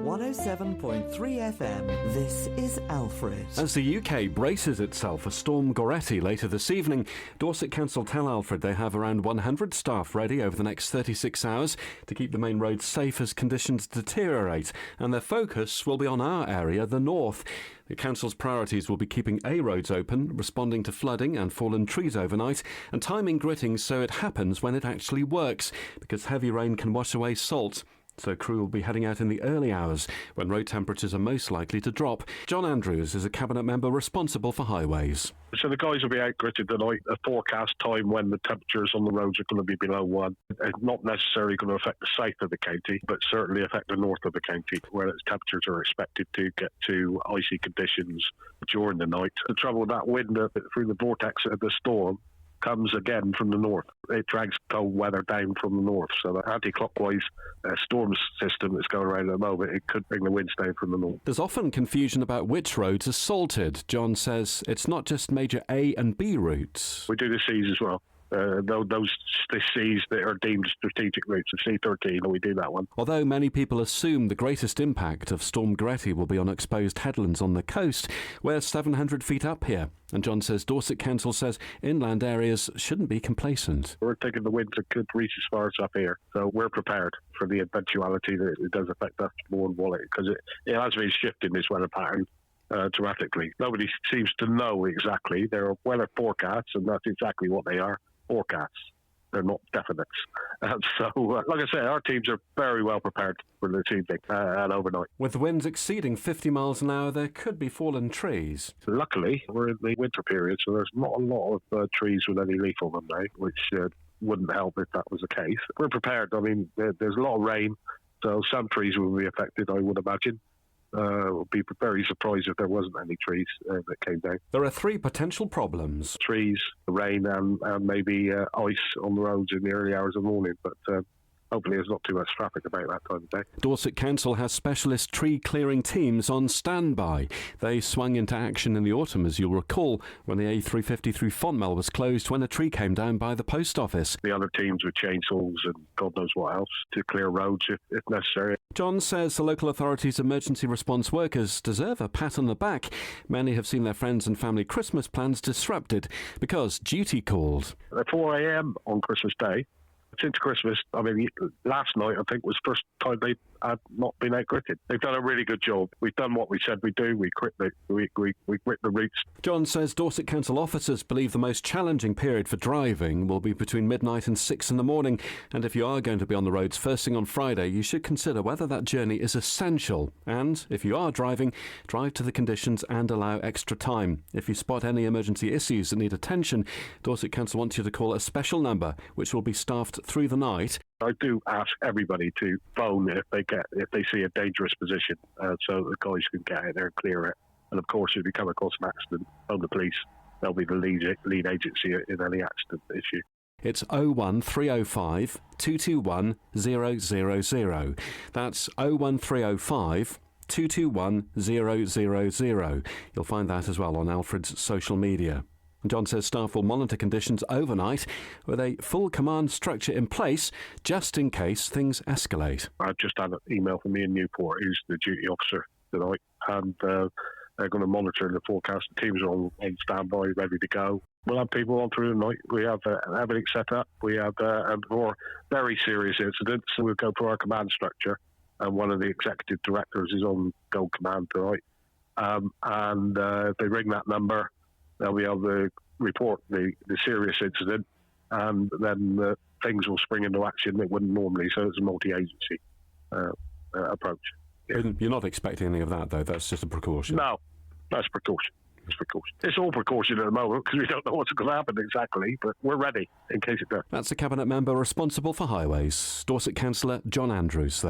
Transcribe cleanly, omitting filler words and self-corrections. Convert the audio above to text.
107.3 FM, this is Alfred. As the UK braces itself for Storm Goretti later this evening, Dorset Council tell Alfred they have around 100 staff ready over the next 36 hours to keep the main roads safe as conditions deteriorate, and their focus will be on our area, the north. The council's priorities will be keeping A roads open, responding to flooding and fallen trees overnight, and timing gritting so it happens when it actually works, because heavy rain can wash away salt. So crew will be heading out in the early hours when road temperatures are most likely to drop. Jon Andrews is a cabinet member responsible for highways. So the guys will be out gritted tonight. A forecast time when the temperatures on the roads are going to be below 1. It's not necessarily going to affect the south of the county, but certainly affect the north of the county, where its temperatures are expected to get to icy conditions during the night. The trouble with that wind through the vortex of the storm comes again from the north. It drags cold weather down from the north. So the anti-clockwise storm system that's going around at the moment, it could bring the winds down from the north. There's often confusion about which roads are salted. Jon says it's not just major A and B routes. We do the Cs as well. Those Cs that are deemed strategic routes, the C13, and we do that one. Although many people assume the greatest impact of Storm Goretti will be on exposed headlands on the coast, we're 700 feet up here. And Jon says Dorset Council says inland areas shouldn't be complacent. We're thinking the winds could reach as far as up here, so we're prepared for the eventuality that it does affect us more and more, because it has been shifting this weather pattern dramatically. Nobody seems to know exactly. There are weather forecasts, and that's exactly what they are. Forecasts. They're not definites. Like I say, our teams are very well prepared for this evening and overnight. With the winds exceeding 50 miles an hour, there could be fallen trees. Luckily, we're in the winter period, so there's not a lot of trees with any leaf on them now, which wouldn't help if that was the case. We're prepared. I mean, there's a lot of rain, so some trees will be affected, I would imagine. Would be very surprised if there wasn't any trees that came down. There are 3 potential problems. Trees, rain and maybe ice on the roads in the early hours of the morning, but hopefully there's not too much traffic about that time of day. Dorset Council has specialist tree clearing teams on standby. They swung into action in the autumn, as you'll recall, when the A350 through Fontmell was closed when a tree came down by the post office. The other teams with chainsaws and God knows what else to clear roads if necessary. Jon says the local authority's emergency response workers deserve a pat on the back. Many have seen their friends and family Christmas plans disrupted because duty called. At 4 a.m. on Christmas Day, since Christmas, I mean, last night I think was the first time they had not been out gritted. They've done a really good job. We've done what we said we'd do. We grit the routes. Jon says Dorset Council officers believe the most challenging period for driving will be between midnight and 6 in the morning. And if you are going to be on the roads first thing on Friday, you should consider whether that journey is essential. And if you are driving, drive to the conditions and allow extra time. If you spot any emergency issues that need attention, Dorset Council wants you to call a special number, which will be staffed through the night. I do ask everybody to phone if they see a dangerous position, so the guys can get out there and clear it. And of course, if you come across an accident, phone the police. They'll be the lead agency in any accident issue. It's 01305 221 000. That's 01305 221 000. You'll find that as well on Alfred's social media. Jon says staff will monitor conditions overnight with a full command structure in place just in case things escalate. I've just had an email from Ian Newport, who's the duty officer tonight, and they're going to monitor the forecast. The teams are on standby, ready to go. We'll have people on through the night. We have everything set up. We have more very serious incidents, so we'll go through our command structure, and one of the executive directors is on Gold Command tonight. And if they ring that number, they'll be able to report the serious incident, and then things will spring into action that wouldn't normally. So it's a multi-agency approach. Yeah. You're not expecting any of that, though? That's just a precaution? No, that's precaution. It's all precaution at the moment because we don't know what's going to happen exactly, but we're ready in case it does. That's a cabinet member responsible for highways, Dorset Councillor Jon Andrews there.